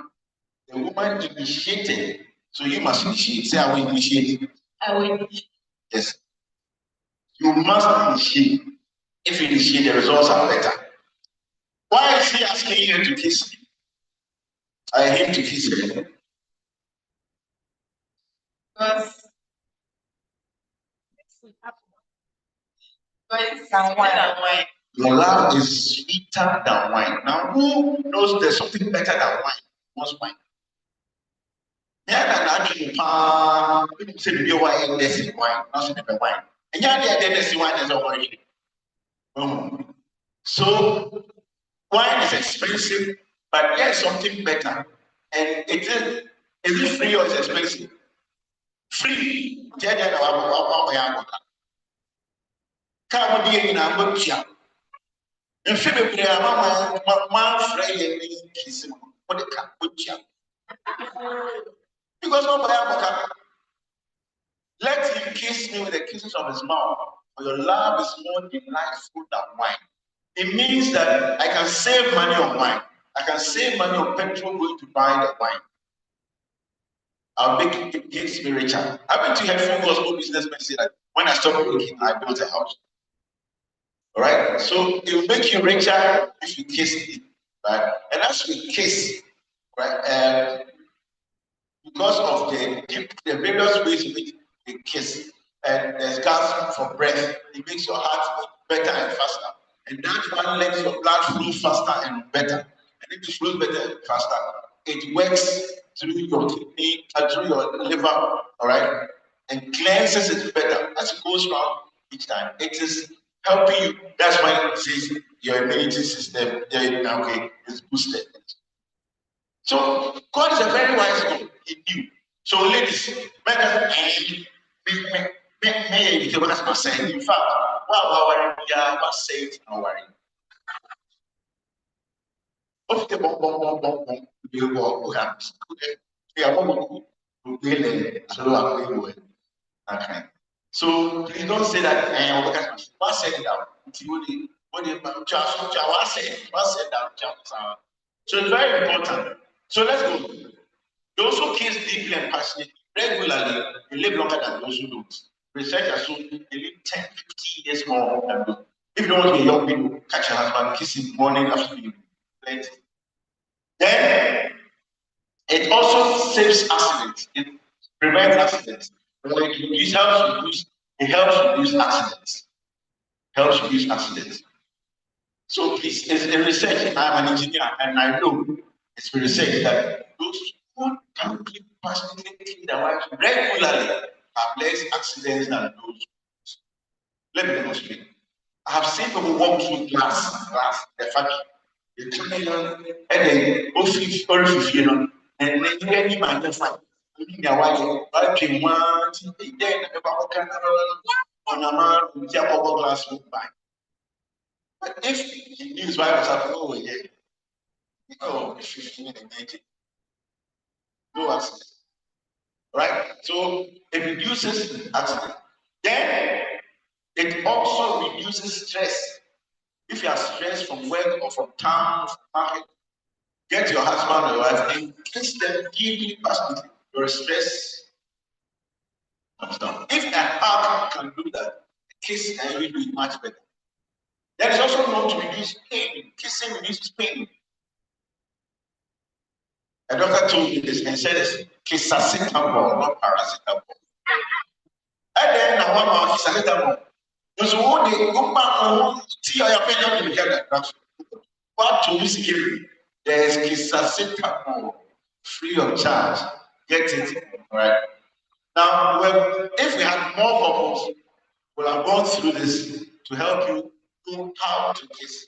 S1: The woman initiated. So you must initiate. Say, I will initiate.
S4: I will initiate.
S1: Yes. You must initiate. If you initiate, the results are better. Why is he asking you to kiss him? I him to kiss him.
S4: Because it's sweeter than wine.
S1: Your love is sweeter than wine. Now, who knows there's something better than wine? What's wine? Yeah, that's actually say the wine, there's wine, not the wine. And yeah, there's wine, there's a wine. So, wine is expensive, but there's something better. And is it free or is it expensive? Free. Come in and in Philippines, my friend is kissing what the cat put you. Because let him kiss me with the kisses of his mouth, for your love is more delightful than wine. It means that I can save money on wine. I can save money on petrol going to buy the wine. I'll make it gives me richer. I went to hear phone gospel businessmen say that when I stopped working, I built a house. All right, so it will make you richer if you kiss it, right? And as we kiss, right, because of the various ways in which we kiss, and there's gas for breath, it makes your heart beat better and faster, and that one lets your blood flow faster and better. And if it flows better and faster, it works through your kidney, through your liver, all right, and cleanses it better as it goes round each time. It is helping you. That's why it says your immunity system is boosted. So God is a very wise God. He knew. So ladies, may say. In fact, wow, what say it now worry. Of the bomb, you go hands. Okay. So please don't say that what said it out. So it's very important. So let's go. Those who kiss deeply and passionately regularly they live longer than those who don't. Research has shown they live 10, 15 years more than those. If you don't want to be young people, catch your husband, kiss him morning, afternoon, plenty. Then it also saves accidents. It prevents accidents. It helps reduce accidents. Helps reduce accidents. So please, it's a research. I'm an engineer and I know it's been research that those who can keep passionately clean their wives regularly have less accidents than those. Let me demonstrate. I have seen people walk through glass, the factory. They turn it on, and then go fish, and then any man just like, their wife, I came one, then about on a man, we have a glass by. But if he knew his wife was happening, oh yeah, oh, 15 and 19, no accident. Right? So it reduces accident. Then it also reduces stress. If you are stressed from work or from town, from market, get your husband or your wife and kiss them deeply, passionately. Your stress comes down. If a hug can do that, a kiss can really do it much better. There is also known to reduce pain. Kissing reduces pain. A doctor told me this and said it's kisacetamol, not paracetamol. And then I want kisacetamol. So what they go back on see your opinion to get that. What to use there's Kisasita free of charge. Get it, right? Now, if we had more couples, we'll have gone through this to help you know how to kiss.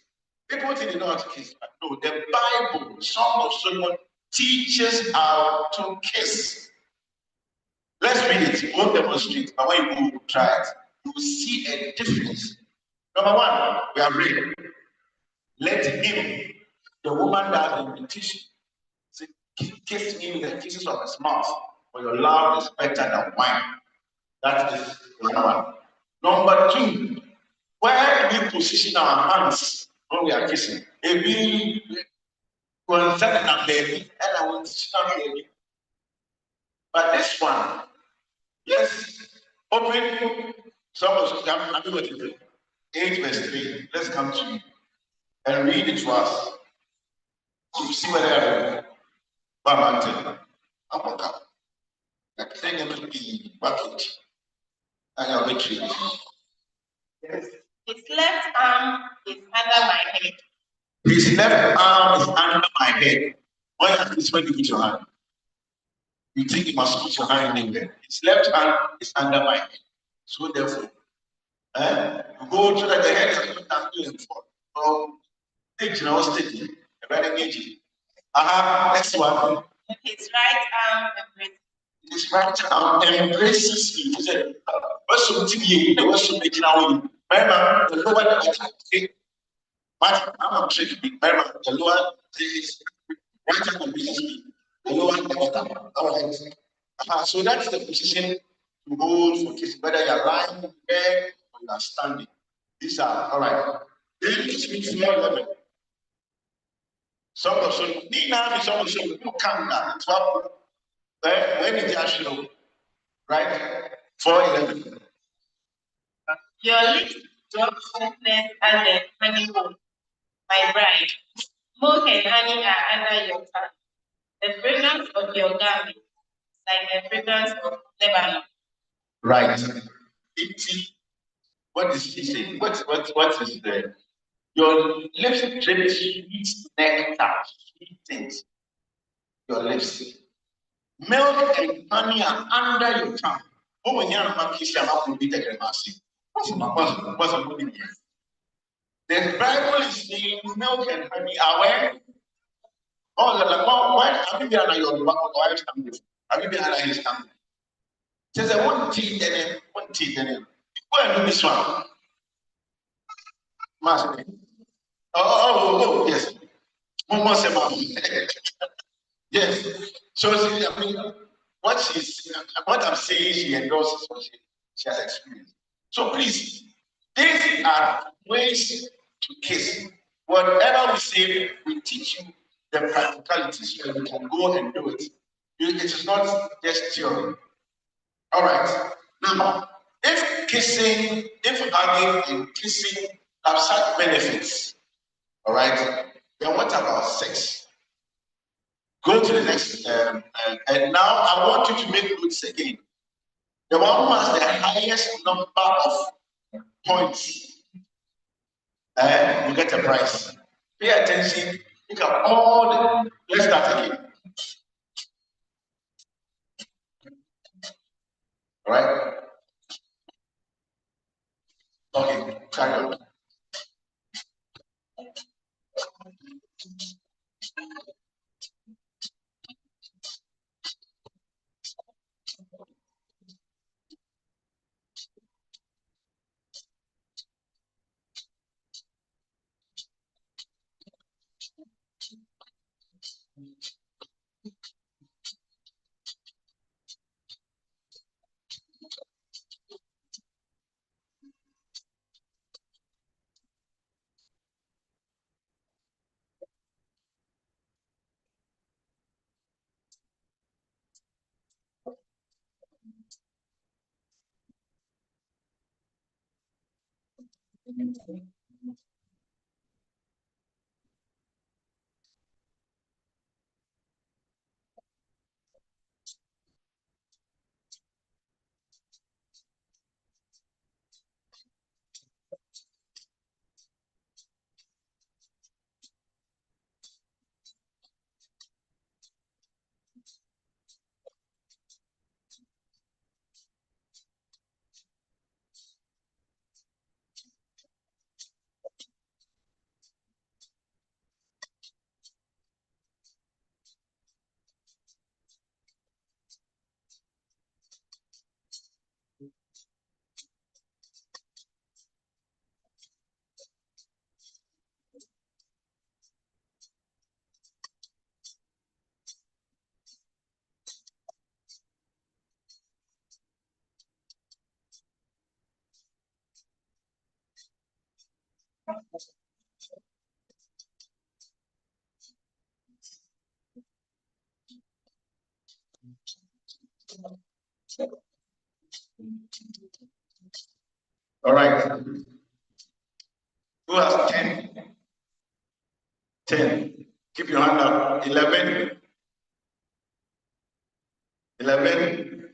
S1: People think they know how to kiss, but no, the Bible, Song of Solomon, teaches how to kiss. Let's read it, won't demonstrate, but when you go try it, you will see a difference. Number one, we are ready. Let him, the woman that the invitation, say, kiss me with the kisses of his mouth, for your love is better than wine. That is number one. Number two, where we position our hands when we are kissing. If we concern a baby, and I want to stop baby. But this one, yes, open some of them, I mean what it is. 8 verse 3. Let's come to you and read it to us. To see whether Bamantin, Amaka, I think it will be bucket. I have a tree.
S4: Yes. His left arm is under my head.
S1: His left arm is under my head. Why at least when you put your hand? You think you must put your hand anywhere. His left hand is under my head. So therefore, you go to the head is not doing for. So, take you know, steady. Very engaging. Next one.
S4: His right arm embraces.
S1: His right arm embraces me. He said, what's something here? What's something now? My man, the lower the but I'm tricky. My man, the lower is right arm embraces me. The lower the bottom. All right. So that's the position to hold for kissing, whether you're lying in bed or you're standing. These are all right. Then it's me 411. Some of them, some of them, you come down. When did you show? Right? 411.
S4: Your lips drop sweetness and the honeycomb, my bride. Milk and honey are under your tongue. The fragrance of your garment, like the fragrance of Lebanon.
S1: Right. What is he saying? What is there? Your lips drip sweet nectar, sweet things. Your lips. Milk and honey are under your tongue. Oh, when you're not kissing, I'm not going to be taking what's a good idea? The Bible is saying milk and honey are where? Oh, why have you been under your wife's tongue? Have you been under his tongue? Says I want teeth in it, one teeth in it. Go and do this one. Master. Yes. Yes. So I mean, what I'm saying, she endorses what she has experienced. So please, these are ways to kiss. Whatever we say, we teach you the practicalities so you can go and do it. It is not just theory. All right. Now, if hugging and kissing have such benefits, all right, then what about sex? Go to the next, and now I want you to make notes again. The one who has the highest number of points, you get a prize. Pay attention. Look at all the. Let's start again. All right. Okay. Carry on. All right. Who has 10? 10. Keep your hand up. 11. 11.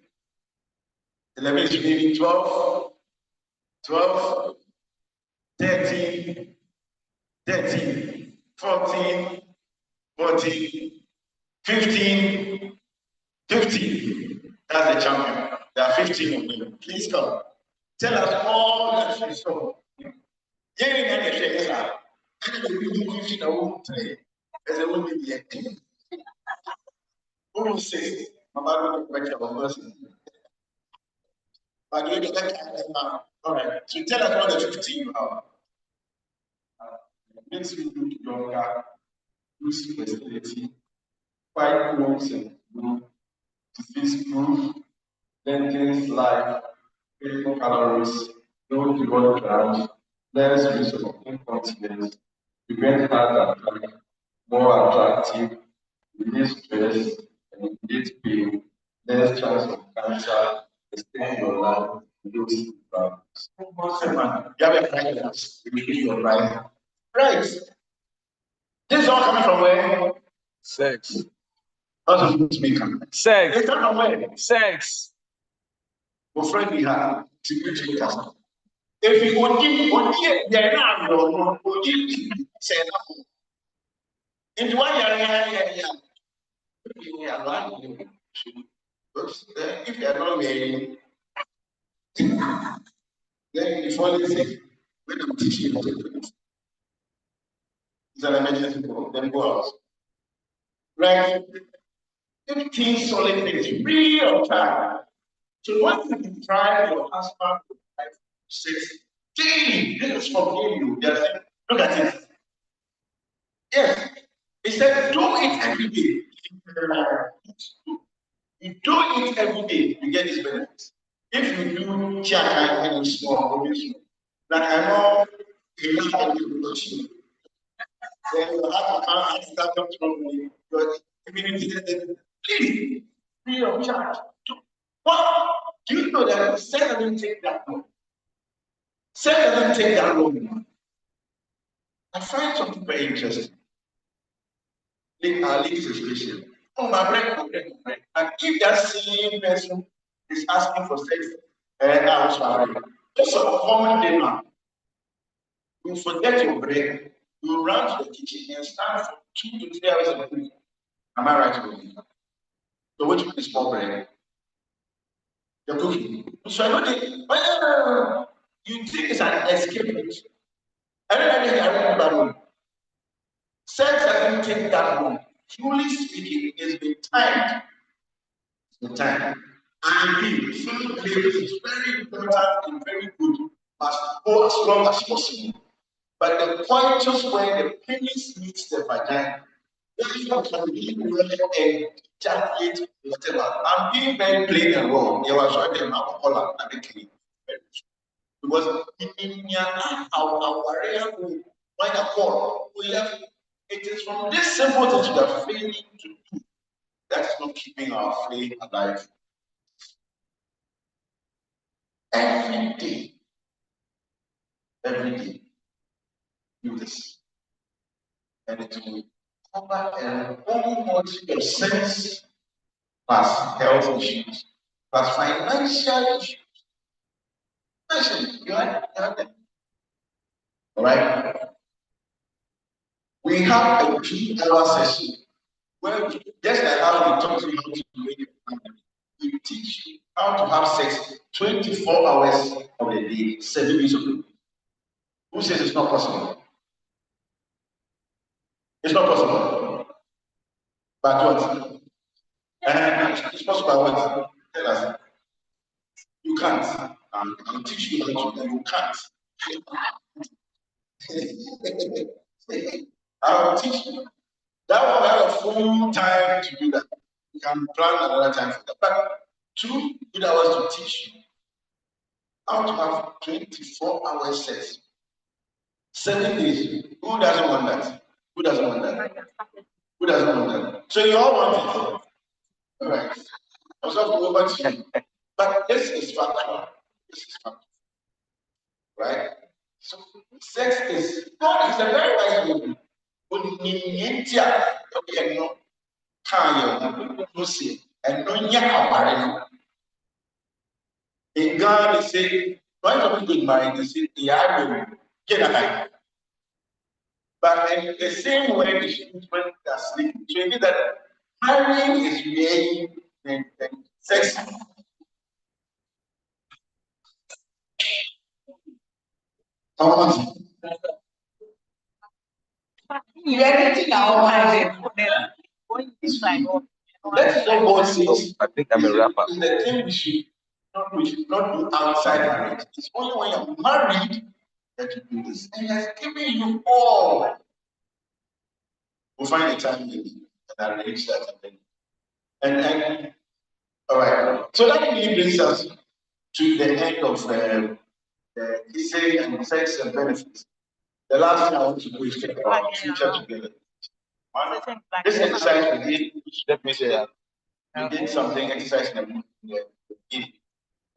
S1: 11 is maybe 12. 12. 13. 13. 14. 14. 15. 15. That's the champion. There are 15 of them. Please come. Tell us all that you saw. Yeah, yes, and the reading 15 I won't say. As I won't be yet. Who will say? Mama will be better of us. But you get all right. So tell us all the 15 you have. Makes you look younger, lose flexibility, fight wounds and disease proof, lengthens life, critical calories, no reward ground, less risk of incontinence, prevent heart attack, more attractive, reduce stress, and eliminate pain, less chance of cancer, extend your life, reduce problems. You have a kindness, you reduce your life. Right. This is all coming from where?
S3: Sex.
S1: Not to speak.
S3: Sex.
S1: It's not from where?
S3: Sex.
S1: Your friend we have to reach with us. If you would give, they're not wrong, would give, say, if one year, if you're not married, then you fall sick. When I'm teaching you, it's an emergency, then go out. Right? 15 solid days, free of time. So when you try your husband to like says, daily, this is for you. Look at it. Yes. He said, do it every day. You do it every day, you get this benefit. If you do check and you small, like I know you have to do then you have to start up from your community. Please, free of charge. What? Do you know that Seth doesn't take that long? Seth doesn't take that long. I find something very interesting. Our ladies especially. Oh, my friend. And if that same person is asking for sex, I was sorry. Just a common day now. You forget your break, you run to the kitchen and stand for 2 to 3 hours a week. Am I right with you? So which one is more bread? The cooking. So I know you think it's an escape. Everybody I remember sex doesn't take that long. Truly speaking, it's been timed. The time. And again, some players is very important and very good, must go as long as possible. But the point is where the penis meets the vagina, therefore can be well and ejaculate whatever. I'm being very plain and wrong. They were showing them alcohol and everything. Because in our area, when a call, it is from this simple things we are failing to do that is not keeping our flame alive. Every day, do this. And it will cover a whole multitude of sins, plus health issues, plus financial issues. You have them. All right? We have a 2-hour session where just like how we talk to you how to do it, we teach you how to have sex 24 hours of the day, 7 days of the week. Who says it's not possible? It's not possible. But what? It's possible by what? Tell us. You can't. I'll teach you how to do. You can't. I'll teach you. That will have a full time to do that. You can plan another time for that. But 2 good hours to teach you how to have 24 hours sex. 7 days. Who doesn't want that? Who doesn't want that? Who doesn't want that? So you all want it. All right. I'm sorry for over to you. But this is factual. This is factual. Right? So sex is God is a very wise woman. When in India, okay, no, can't you see, and no, yeah, in God, they say, when some people get married, they say, yeah, I will get a man. But in the same way, they should when they are sleeping. So you need that marrying is really the sex. How much?
S2: Reality now,
S1: Let's not go see. I think I'm a rapper. It's the thing we should not do outside marriage. It's only when you're married that you do this. And He has given you all. We'll find a time and arrange that. And all right. So that really brings us to the end of the essay and sex and benefits. The last thing I want to do is talk about future together. This exercise we did, let me say that we did something exercise in the beginning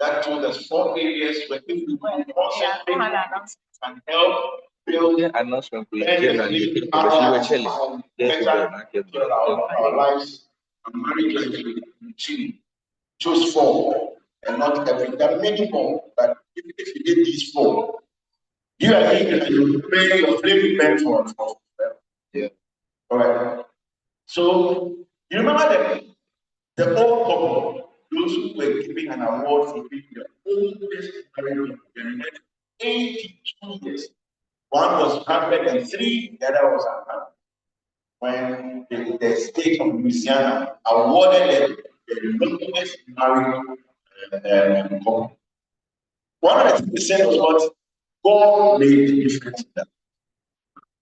S1: that told us 4 areas where if we concentrate and help build announcement our lives and marriage life routine. Choose 4 and not every. There are many more, but if you did these 4, you are here and you pray your flame repent for yeah. All right. So you remember the old couple, those who were giving an award for being the oldest married people, 82 years. One was 103, the other was 100. When the state of Louisiana awarded the longest married couple. One of the things they said was what God made the difference in that.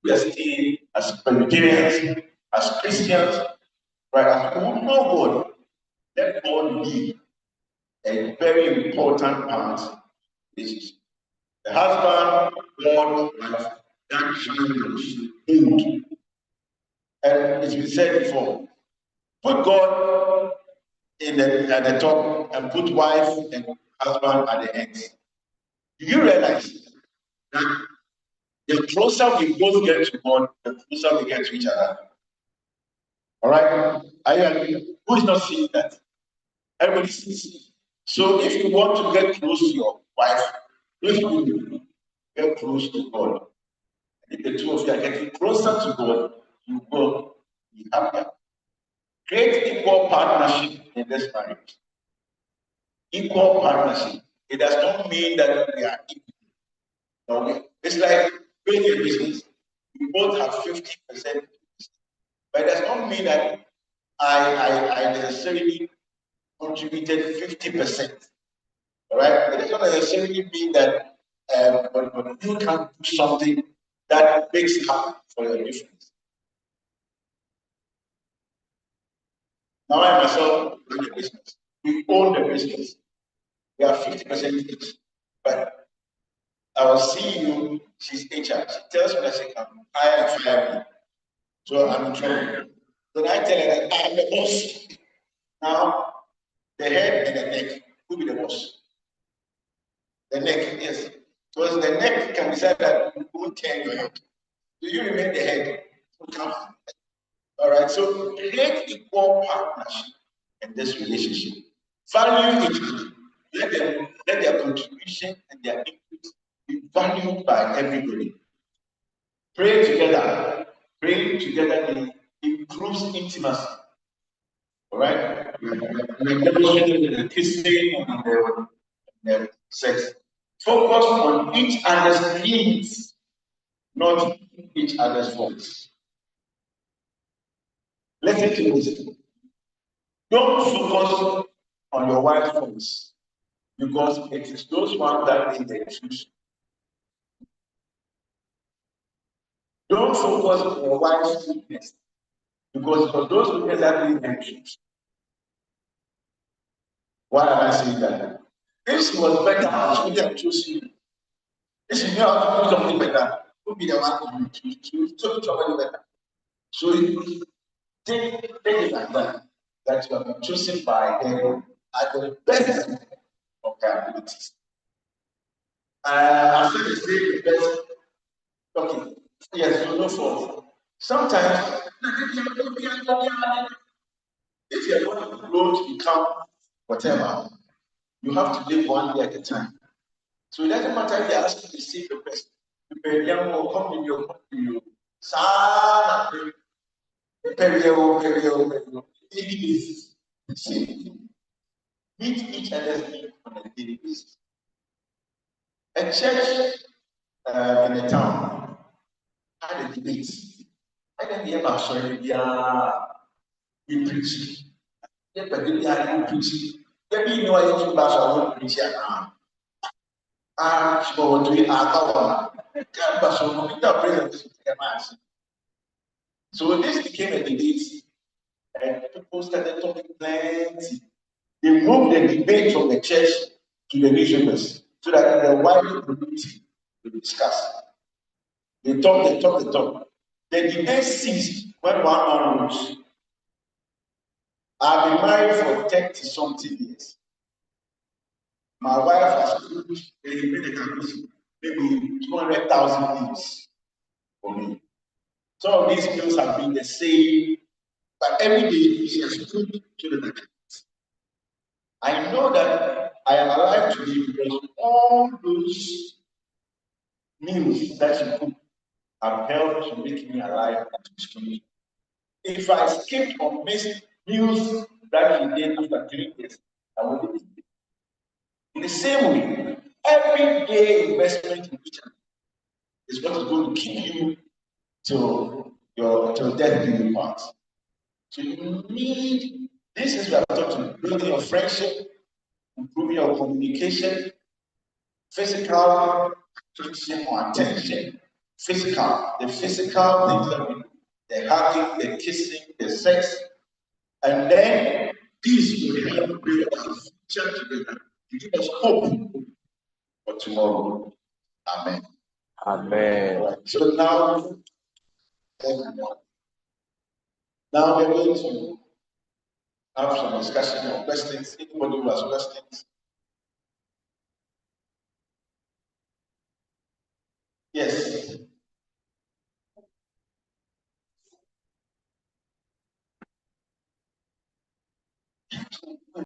S1: We are still, as Presbyterians, as Christians, right, as people who know God, let God be a very important part of this. The husband, God, wife, that family food. And it's been said before, put God at the top and put wife and husband at the end. Do you realize that the closer we both get to God, the closer we get to each other? All right? Are you agree? Who is not seeing that? Everybody sees it. So if you want to get close to your wife, if you get close to God, if the two of you are getting closer to God, you will be happier. Create equal partnership in this marriage. Equal partnership. It does not mean that we are equal. No, it's like doing a business. We both have 50%, but it does not mean that I necessarily contributed 50%. All right? It does not necessarily mean that when you can do something that makes up for your difference. Now I myself run the business. We own the business. We are 50% each. But our CEO, she's HR. She tells me that she can hire and fire me. So I'm in trouble. Then I tell her that I am the boss. Now, the head and the neck, who be the boss? The neck, yes. Because the neck can decide that you won't turn your head. Do you remain the head? All right, so create equal partnership in this relationship. Value each other. Let their contribution and their input be valued by everybody. Pray together. Praying together improves intimacy. All right? We're demonstrating the kissing and the sex. Focus on each other's needs, not each other's faults. Listen to this. Don't focus on your wife's faults because it is those ones that need the truth. Don't focus on your wife's weakness because for those weaknesses that need the truth. Why am I saying that? If she was better, she would have chosen you. If she knew how to do something better, who would be the one to choose somebody better? So take it like that. that you have been chosen by them at the best of their abilities. As they say, the best. Okay, yes, you know for sometimes if you're going to grow to become whatever, you have to live one day at a time. So it doesn't matter if they ask you to see the best. Prepare young or come in your you. Sana, prepare your daily basis. Meet each other's need on a daily basis. A church in a town had a debate. And then the ever sorry, we preach. Yeah, but we are preaching. Yeah, we know I think about our preach now. So we are our so we are present. So this became a debate, and people started talking plenty. They moved the debate from the church to the newspapers so that the wider community will discuss. They talk. The debate ceased when one man rose. I've been married for 30 something years. My wife has put a calculation, maybe 200,000 bills for me. Some of these bills have been the same, but every day she has put to the account. I know that I am alive today because all those meals that she cooked have helped to make me alive and to scream. If I skipped or missed meals that she did after 3 years, I wouldn't be. In the same way, every day investment in each other is what is going to keep you till death do you part. So you need this is what I'm talking building your friendship, improving your communication, physical attraction or attention, the physical things that we do, the hugging, the kissing, the sex, and then peace will help build our future together to give us hope for tomorrow. Amen.
S3: Amen.
S1: Right. So now we're going to have some discussion or questions. Anybody who has questions? Yes.